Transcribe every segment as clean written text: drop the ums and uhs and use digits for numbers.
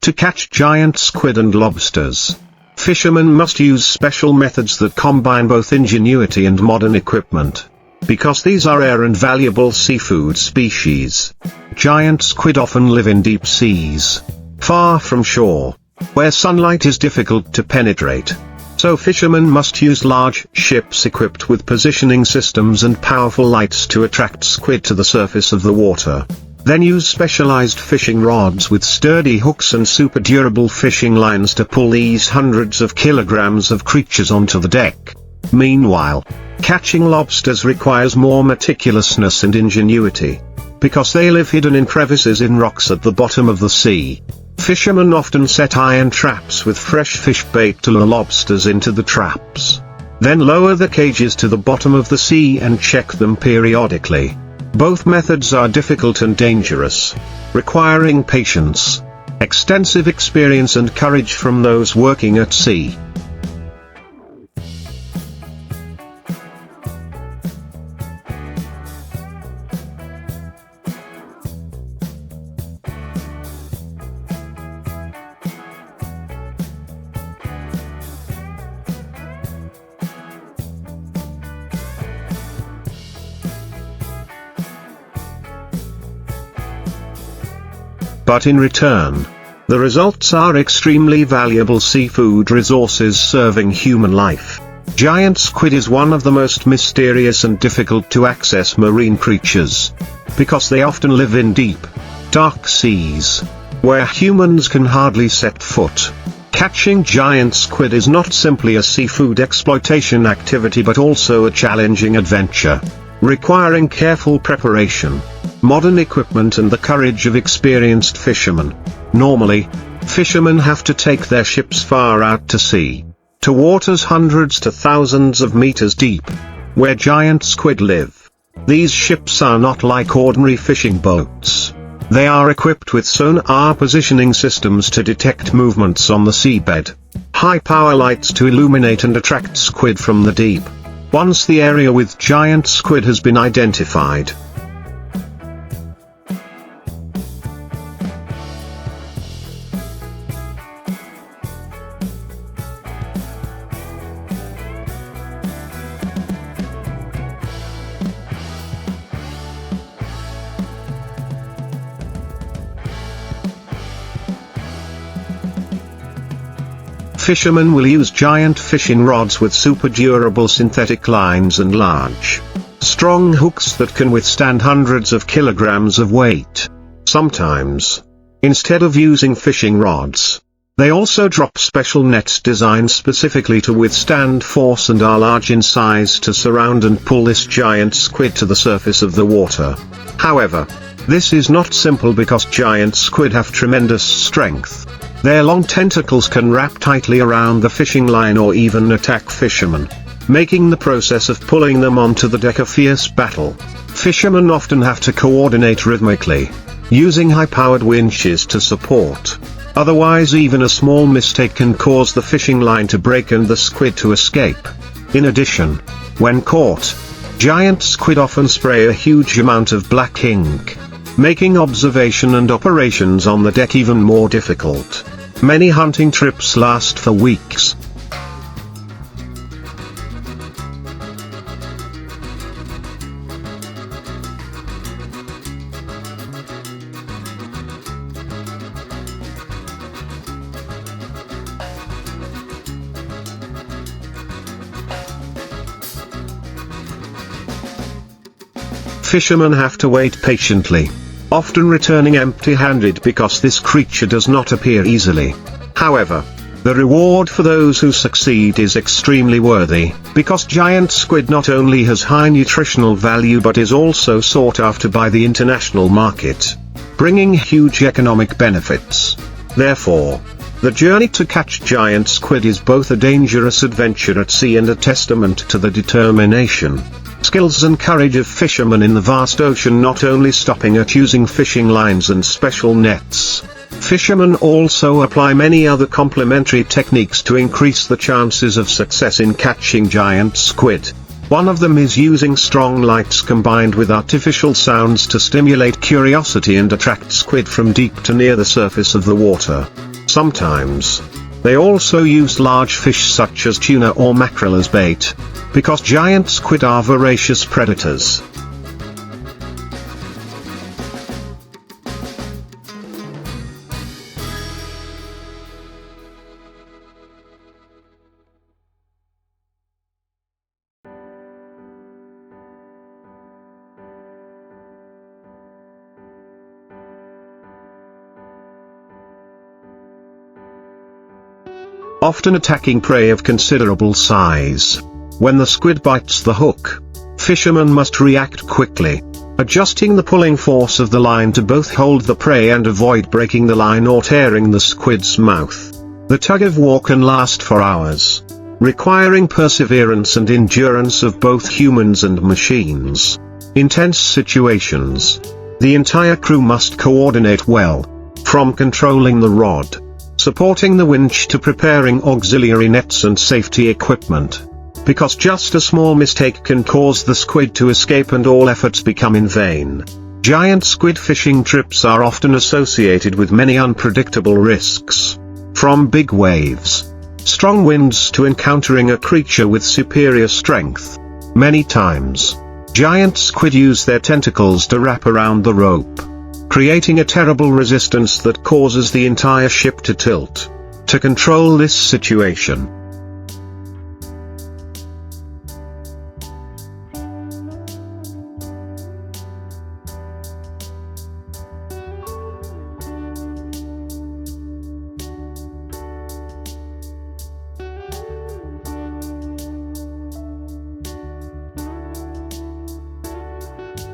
To catch giant squid and lobsters, fishermen must use special methods that combine both ingenuity and modern equipment. Because these are rare and valuable seafood species, giant squid often live in deep seas, far from shore, where sunlight is difficult to penetrate. So fishermen must use large ships equipped with positioning systems and powerful lights to attract squid to the surface of the water. Then use specialized fishing rods with sturdy hooks and super durable fishing lines to pull these hundreds of kilograms of creatures onto the deck. Meanwhile, catching lobsters requires more meticulousness and ingenuity. Because they live hidden in crevices in rocks at the bottom of the sea, fishermen often set iron traps with fresh fish bait to lure lobsters into the traps. Then lower the cages to the bottom of the sea and check them periodically. Both methods are difficult and dangerous, requiring patience, extensive experience and courage from those working at sea. But in return, the results are extremely valuable seafood resources serving human life. Giant squid is one of the most mysterious and difficult to access marine creatures, because they often live in deep, dark seas, where humans can hardly set foot. Catching giant squid is not simply a seafood exploitation activity but also a challenging adventure, requiring careful preparation, modern equipment and the courage of experienced fishermen. Normally, fishermen have to take their ships far out to sea, to waters hundreds to thousands of meters deep, where giant squid live. These ships are not like ordinary fishing boats. They are equipped with sonar positioning systems to detect movements on the seabed, high-power lights to illuminate and attract squid from the deep. Once the area with giant squid has been identified, fishermen will use giant fishing rods with super durable synthetic lines and large, strong hooks that can withstand hundreds of kilograms of weight. Sometimes, instead of using fishing rods, they also drop special nets designed specifically to withstand force and are large in size to surround and pull this giant squid to the surface of the water. However, this is not simple because giant squid have tremendous strength. Their long tentacles can wrap tightly around the fishing line or even attack fishermen, making the process of pulling them onto the deck a fierce battle. Fishermen often have to coordinate rhythmically, using high-powered winches to support. Otherwise even a small mistake can cause the fishing line to break and the squid to escape. In addition, when caught, giant squid often spray a huge amount of black ink, making observation and operations on the deck even more difficult. Many hunting trips last for weeks. Fishermen have to wait patiently, often returning empty-handed because this creature does not appear easily. However, the reward for those who succeed is extremely worthy, because giant squid not only has high nutritional value but is also sought after by the international market, bringing huge economic benefits. Therefore, the journey to catch giant squid is both a dangerous adventure at sea and a testament to the determination, skills and courage of fishermen in the vast ocean. Not only stopping at using fishing lines and special nets, fishermen also apply many other complementary techniques to increase the chances of success in catching giant squid. One of them is using strong lights combined with artificial sounds to stimulate curiosity and attract squid from deep to near the surface of the water. Sometimes, they also use large fish such as tuna or mackerel as bait, because giant squid are voracious predators. Often attacking prey of considerable size. When the squid bites the hook, fishermen must react quickly, adjusting the pulling force of the line to both hold the prey and avoid breaking the line or tearing the squid's mouth. The tug-of-war can last for hours, requiring perseverance and endurance of both humans and machines. In tense situations, the entire crew must coordinate well, from controlling the rod, supporting the winch to preparing auxiliary nets and safety equipment. Because just a small mistake can cause the squid to escape and all efforts become in vain. Giant squid fishing trips are often associated with many unpredictable risks. From big waves, strong winds to encountering a creature with superior strength. Many times, giant squid use their tentacles to wrap around the rope, creating a terrible resistance that causes the entire ship to tilt. To control this situation,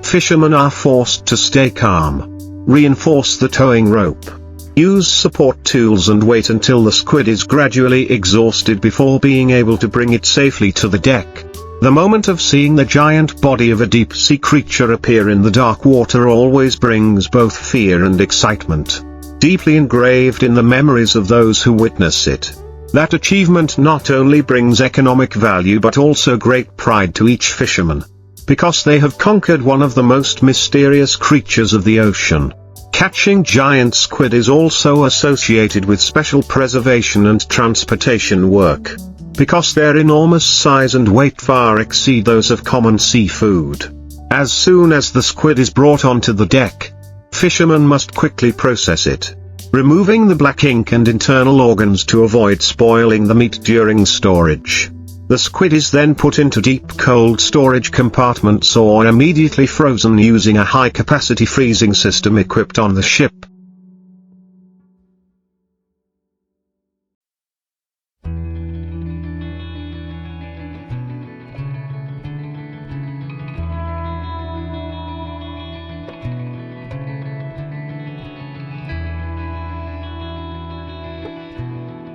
fishermen are forced to stay calm, reinforce the towing rope, use support tools and wait until the squid is gradually exhausted before being able to bring it safely to the deck. The moment of seeing the giant body of a deep-sea creature appear in the dark water always brings both fear and excitement, deeply engraved in the memories of those who witness it. That achievement not only brings economic value but also great pride to each fisherman, because they have conquered one of the most mysterious creatures of the ocean. Catching giant squid is also associated with special preservation and transportation work, because their enormous size and weight far exceed those of common seafood. As soon as the squid is brought onto the deck, fishermen must quickly process it, removing the black ink and internal organs to avoid spoiling the meat during storage. The squid is then put into deep cold storage compartments or immediately frozen using a high-capacity freezing system equipped on the ship.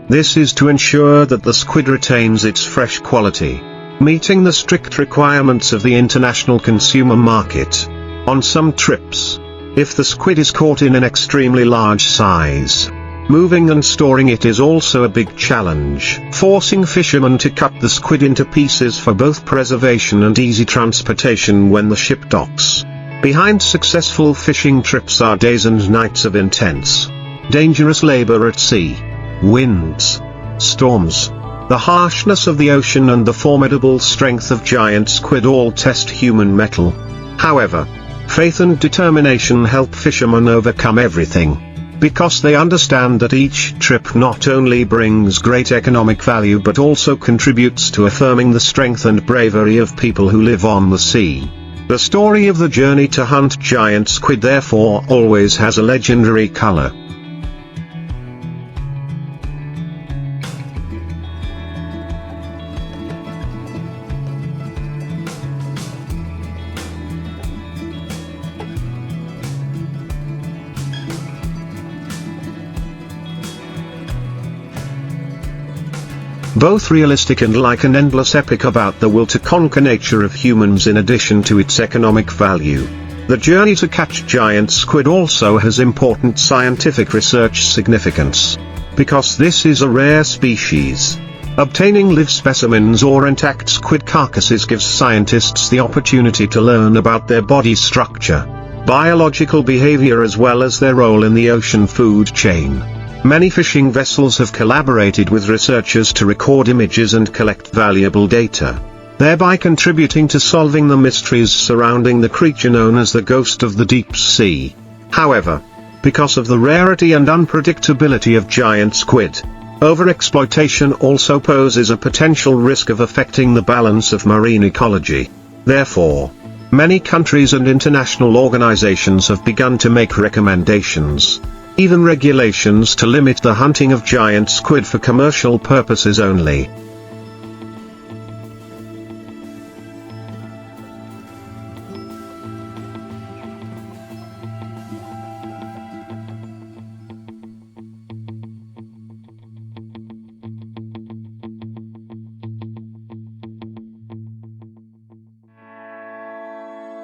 This is to ensure that the squid retains its fresh quality, meeting the strict requirements of the international consumer market. On some trips, if the squid is caught in an extremely large size, moving and storing it is also a big challenge, forcing fishermen to cut the squid into pieces for both preservation and easy transportation when the ship docks. Behind successful fishing trips are days and nights of intense, dangerous labor at sea. Winds, storms, the harshness of the ocean and the formidable strength of giant squid all test human mettle. However, faith and determination help fishermen overcome everything, because they understand that each trip not only brings great economic value but also contributes to affirming the strength and bravery of people who live on the sea. The story of the journey to hunt giant squid therefore always has a legendary color. Both realistic and like an endless epic about the will to conquer nature of humans in addition to its economic value. The journey to catch giant squid also has important scientific research significance, because this is a rare species. Obtaining live specimens or intact squid carcasses gives scientists the opportunity to learn about their body structure, biological behavior as well as their role in the ocean food chain. Many fishing vessels have collaborated with researchers to record images and collect valuable data, thereby contributing to solving the mysteries surrounding the creature known as the ghost of the deep sea. However, because of the rarity and unpredictability of giant squid, overexploitation also poses a potential risk of affecting the balance of marine ecology. Therefore, many countries and international organizations have begun to make recommendations, even regulations, to limit the hunting of giant squid for commercial purposes only.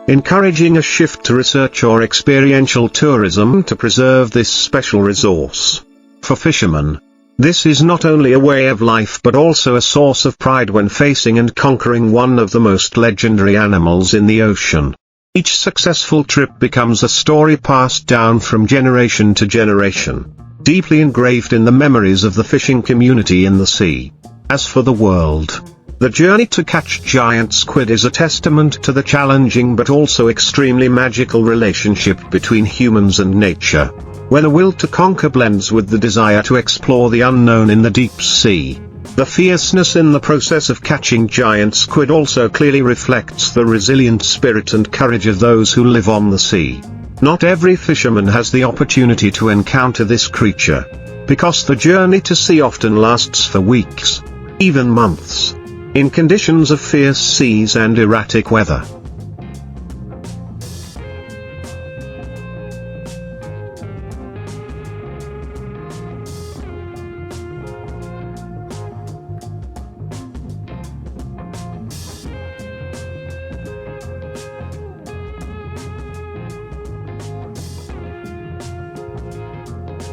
Encouraging a shift to research or experiential tourism to preserve this special resource. For fishermen, this is not only a way of life but also a source of pride when facing and conquering one of the most legendary animals in the ocean. Each successful trip becomes a story passed down from generation to generation, deeply engraved in the memories of the fishing community in the sea. As for the world, the journey to catch giant squid is a testament to the challenging but also extremely magical relationship between humans and nature, where the will to conquer blends with the desire to explore the unknown in the deep sea. The fierceness in the process of catching giant squid also clearly reflects the resilient spirit and courage of those who live on the sea. Not every fisherman has the opportunity to encounter this creature, because the journey to sea often lasts for weeks, even months, in conditions of fierce seas and erratic weather.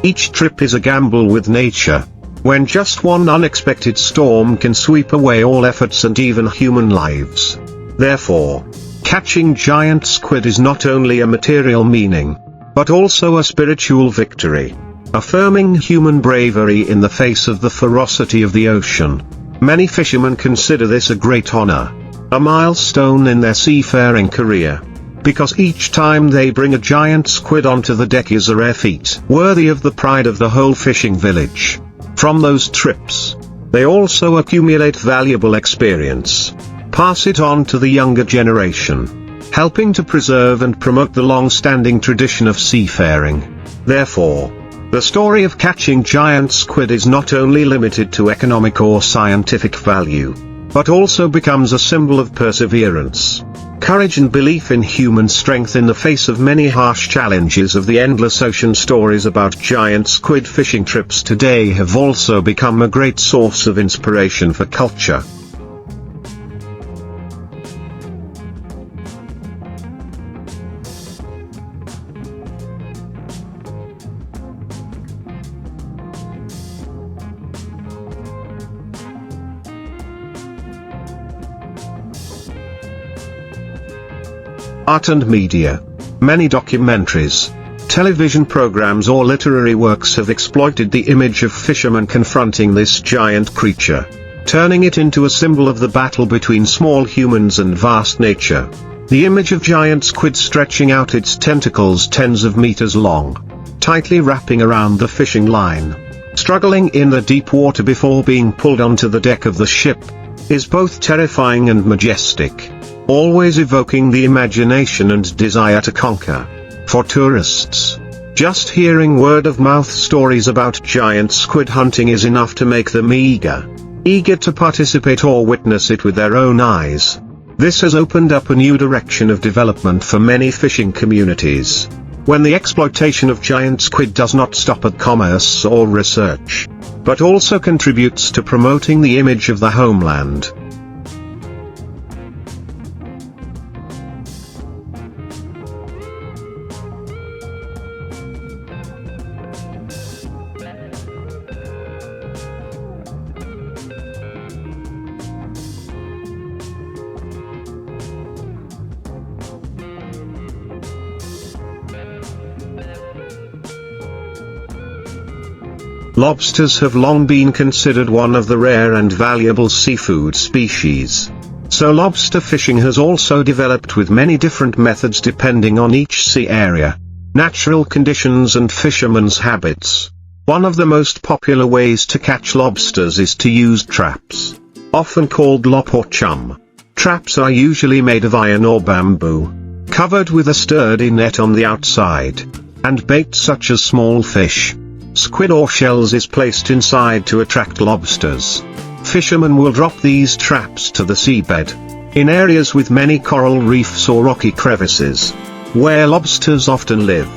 Each trip is a gamble with nature, when just one unexpected storm can sweep away all efforts and even human lives. Therefore, catching giant squid is not only a material meaning, but also a spiritual victory, affirming human bravery in the face of the ferocity of the ocean. Many fishermen consider this a great honor, a milestone in their seafaring career, because each time they bring a giant squid onto the deck is a rare feat, worthy of the pride of the whole fishing village. From those trips, they also accumulate valuable experience, pass it on to the younger generation, helping to preserve and promote the long-standing tradition of seafaring. Therefore, the story of catching giant squid is not only limited to economic or scientific value, but also becomes a symbol of perseverance, courage and belief in human strength in the face of many harsh challenges of the endless ocean. Stories about giant squid fishing trips today have also become a great source of inspiration for culture. Art and media. Many documentaries, television programs or literary works have exploited the image of fishermen confronting this giant creature, turning it into a symbol of the battle between small humans and vast nature. The image of giant squid stretching out its tentacles tens of meters long, tightly wrapping around the fishing line, struggling in the deep water before being pulled onto the deck of the ship, is both terrifying and majestic, always evoking the imagination and desire to conquer. For tourists, just hearing word-of-mouth stories about giant squid hunting is enough to make them eager to participate or witness it with their own eyes. This has opened up a new direction of development for many fishing communities, when the exploitation of giant squid does not stop at commerce or research, but also contributes to promoting the image of the homeland. Lobsters have long been considered one of the rare and valuable seafood species. So lobster fishing has also developed with many different methods depending on each sea area, natural conditions and fishermen's habits. One of the most popular ways to catch lobsters is to use traps, often called lop or chum. Traps are usually made of iron or bamboo, covered with a sturdy net on the outside, and bait such as small fish, squid or shells is placed inside to attract lobsters. Fishermen will drop these traps to the seabed, in areas with many coral reefs or rocky crevices, where lobsters often live.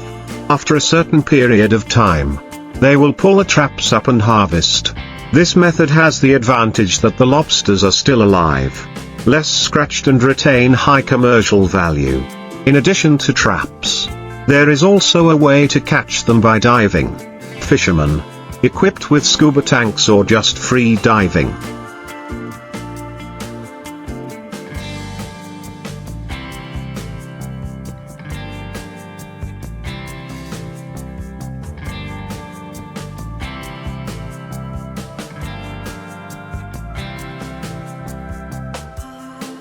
After a certain period of time, they will pull the traps up and harvest. This method has the advantage that the lobsters are still alive, less scratched and retain high commercial value. In addition to traps, there is also a way to catch them by diving. Fishermen, equipped with scuba tanks or just free diving,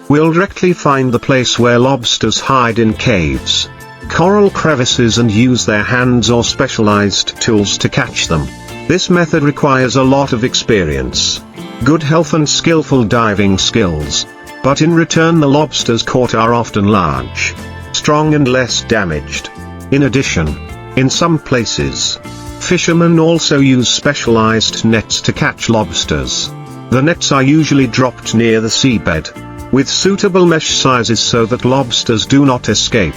will directly find the place where lobsters hide in caves, coral crevices and use their hands or specialized tools to catch them. This method requires a lot of experience, good health and skillful diving skills, but in return the lobsters caught are often large, strong and less damaged. In addition, in some places, fishermen also use specialized nets to catch lobsters. The nets are usually dropped near the seabed, with suitable mesh sizes so that lobsters do not escape.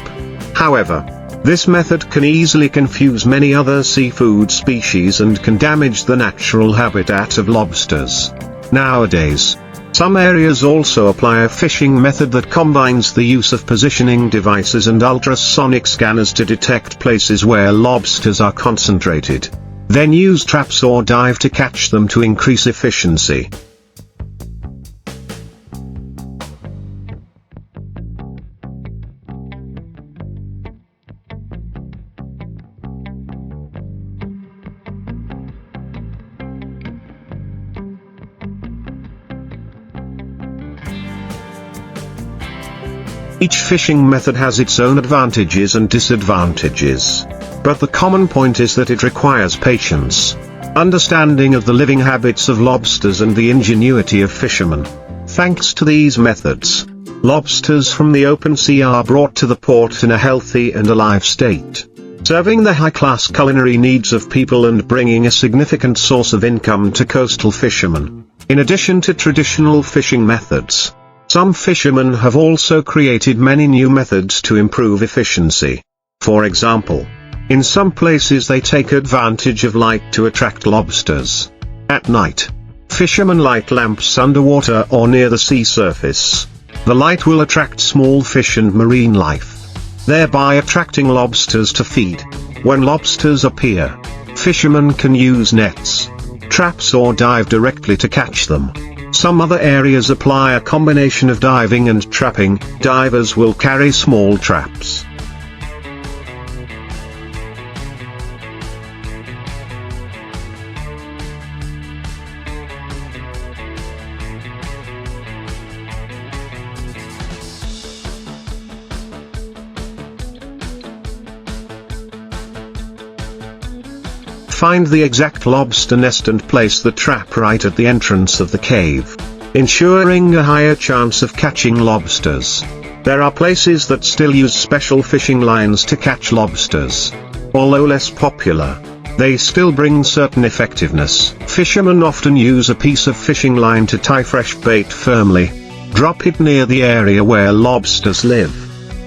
However, this method can easily confuse many other seafood species and can damage the natural habitat of lobsters. Nowadays, some areas also apply a fishing method that combines the use of positioning devices and ultrasonic scanners to detect places where lobsters are concentrated, then use traps or dive to catch them to increase efficiency. Each fishing method has its own advantages and disadvantages, but the common point is that it requires patience, understanding of the living habits of lobsters and the ingenuity of fishermen. Thanks to these methods, lobsters from the open sea are brought to the port in a healthy and alive state, serving the high-class culinary needs of people and bringing a significant source of income to coastal fishermen. In addition to traditional fishing methods, some fishermen have also created many new methods to improve efficiency. For example, in some places they take advantage of light to attract lobsters. At night, fishermen light lamps underwater or near the sea surface. The light will attract small fish and marine life, thereby attracting lobsters to feed. When lobsters appear, fishermen can use nets, traps or dive directly to catch them. Some other areas apply a combination of diving and trapping. Divers will carry small traps. Find the exact lobster nest and place the trap right at the entrance of the cave, ensuring a higher chance of catching lobsters. There are places that still use special fishing lines to catch lobsters. Although less popular, they still bring certain effectiveness. Fishermen often use a piece of fishing line to tie fresh bait firmly, drop it near the area where lobsters live.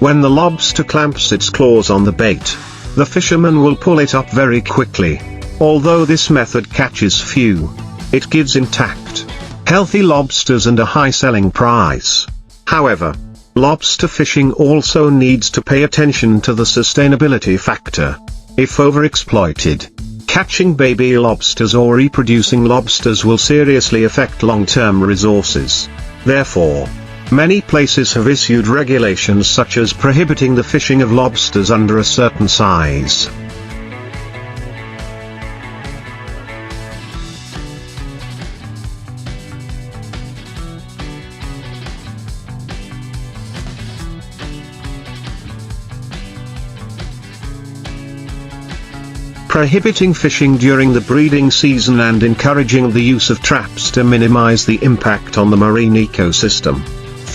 When the lobster clamps its claws on the bait, the fisherman will pull it up very quickly. Although this method catches few, it gives intact, healthy lobsters and a high selling price. However, lobster fishing also needs to pay attention to the sustainability factor. If overexploited, catching baby lobsters or reproducing lobsters will seriously affect long-term resources. Therefore, many places have issued regulations such as prohibiting the fishing of lobsters under a certain size. prohibiting fishing during the breeding season and encouraging the use of traps to minimize the impact on the marine ecosystem.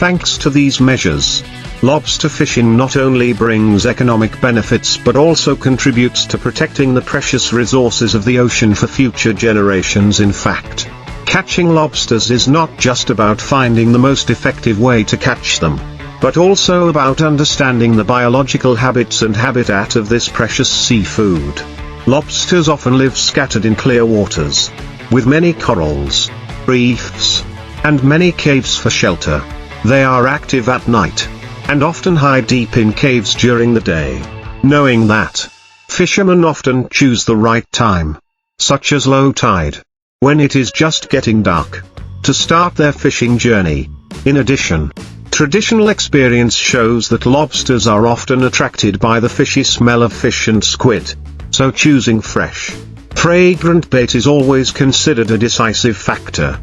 Thanks to these measures, lobster fishing not only brings economic benefits but also contributes to protecting the precious resources of the ocean for future generations. In fact, catching lobsters is not just about finding the most effective way to catch them, but also about understanding the biological habits and habitat of this precious seafood. Lobsters often live scattered in clear waters, with many corals, reefs, and many caves for shelter. They are active at night, and often hide deep in caves during the day. Knowing that, fishermen often choose the right time, such as low tide, when it is just getting dark, to start their fishing journey. In addition, traditional experience shows that lobsters are often attracted by the fishy smell of fish and squid, so choosing fresh, fragrant bait is always considered a decisive factor.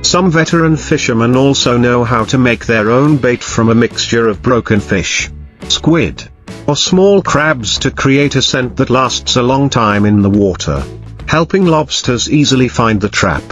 Some veteran fishermen also know how to make their own bait from a mixture of broken fish, squid, or small crabs to create a scent that lasts a long time in the water, helping lobsters easily find the trap.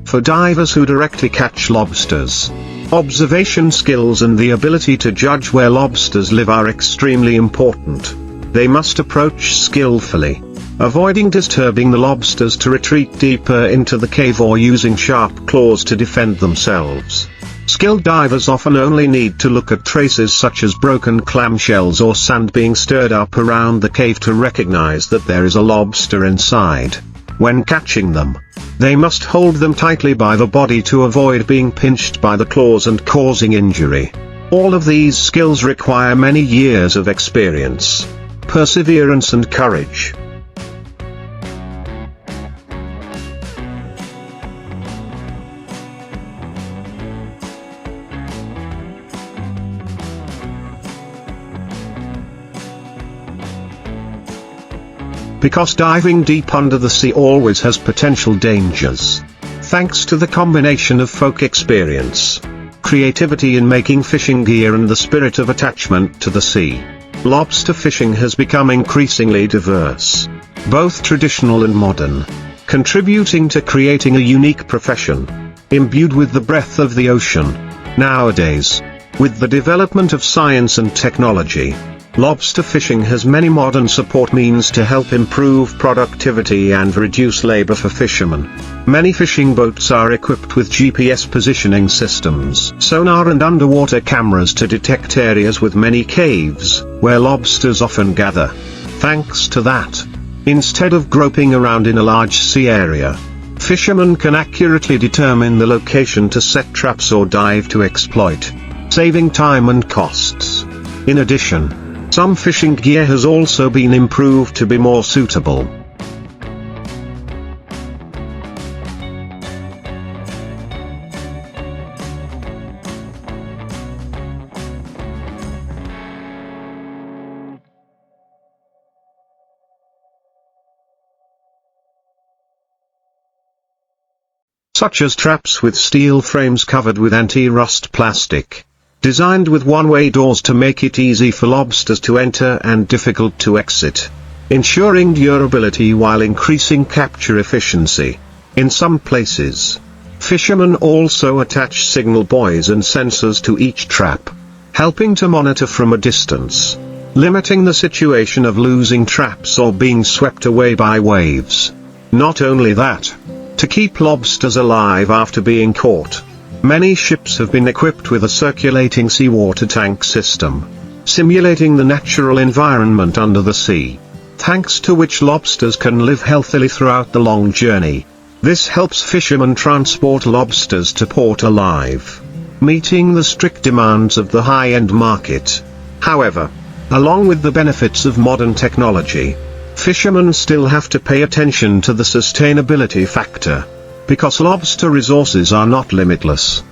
For divers who directly catch lobsters, observation skills and the ability to judge where lobsters live are extremely important. They must approach skillfully, avoiding disturbing the lobsters to retreat deeper into the cave or using sharp claws to defend themselves. Skilled divers often only need to look at traces such as broken clamshells or sand being stirred up around the cave to recognize that there is a lobster inside. When catching them, they must hold them tightly by the body to avoid being pinched by the claws and causing injury. All of these skills require many years of experience, perseverance and courage. Because diving deep under the sea always has potential dangers. Thanks to the combination of folk experience, creativity in making fishing gear and the spirit of attachment to the sea, lobster fishing has become increasingly diverse, both traditional and modern, contributing to creating a unique profession, imbued with the breath of the ocean. Nowadays, with the development of science and technology, lobster fishing has many modern support means to help improve productivity and reduce labor for fishermen. Many fishing boats are equipped with GPS positioning systems, sonar and underwater cameras to detect areas with many caves, where lobsters often gather. Thanks to that, instead of groping around in a large sea area, fishermen can accurately determine the location to set traps or dive to exploit, saving time and costs. In addition, some fishing gear has also been improved to be more suitable. Such as traps with steel frames covered with anti-rust plastic, designed with one-way doors to make it easy for lobsters to enter and difficult to exit, ensuring durability while increasing capture efficiency. In some places, fishermen also attach signal buoys and sensors to each trap, helping to monitor from a distance, limiting the situation of losing traps or being swept away by waves. Not only that, to keep lobsters alive after being caught, many ships have been equipped with a circulating seawater tank system, simulating the natural environment under the sea, thanks to which lobsters can live healthily throughout the long journey. This helps fishermen transport lobsters to port alive, meeting the strict demands of the high-end market. However, along with the benefits of modern technology, fishermen still have to pay attention to the sustainability factor, because lobster resources are not limitless.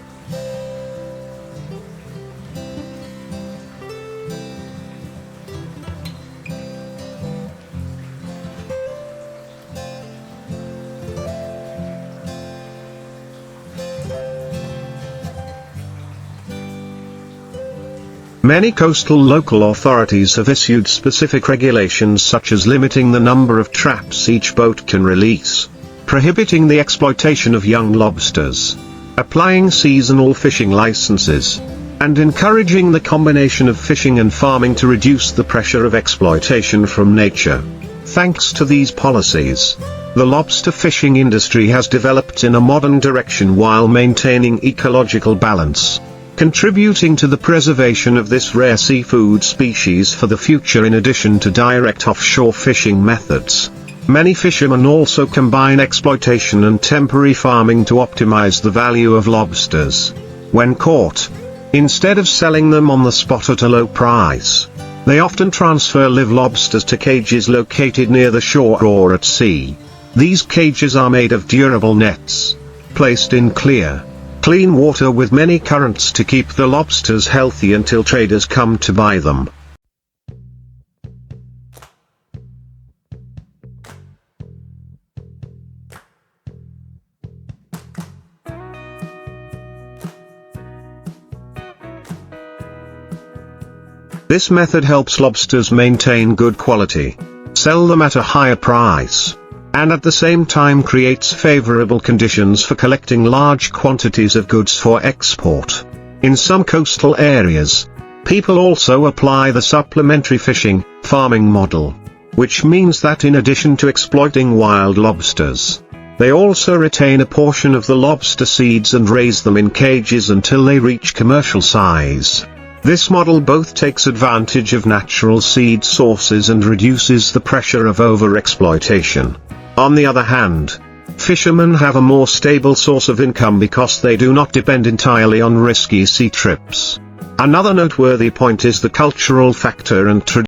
Many coastal local authorities have issued specific regulations such as limiting the number of traps each boat can release, prohibiting the exploitation of young lobsters, applying seasonal fishing licenses, and encouraging the combination of fishing and farming to reduce the pressure of exploitation from nature. Thanks to these policies, the lobster fishing industry has developed in a modern direction while maintaining ecological balance, contributing to the preservation of this rare seafood species for the future. In addition to direct offshore fishing methods, many fishermen also combine exploitation and temporary farming to optimize the value of lobsters. When caught, instead of selling them on the spot at a low price, they often transfer live lobsters to cages located near the shore or at sea. These cages are made of durable nets, placed in clean water with many currents to keep the lobsters healthy until traders come to buy them. This method helps lobsters maintain good quality, sell them at a higher price, and at the same time creates favorable conditions for collecting large quantities of goods for export. In some coastal areas, people also apply the supplementary farming model, which means that in addition to exploiting wild lobsters, they also retain a portion of the lobster seeds and raise them in cages until they reach commercial size. This model both takes advantage of natural seed sources and reduces the pressure of overexploitation. On the other hand, fishermen have a more stable source of income because they do not depend entirely on risky sea trips. Another noteworthy point is the cultural factor and tradition.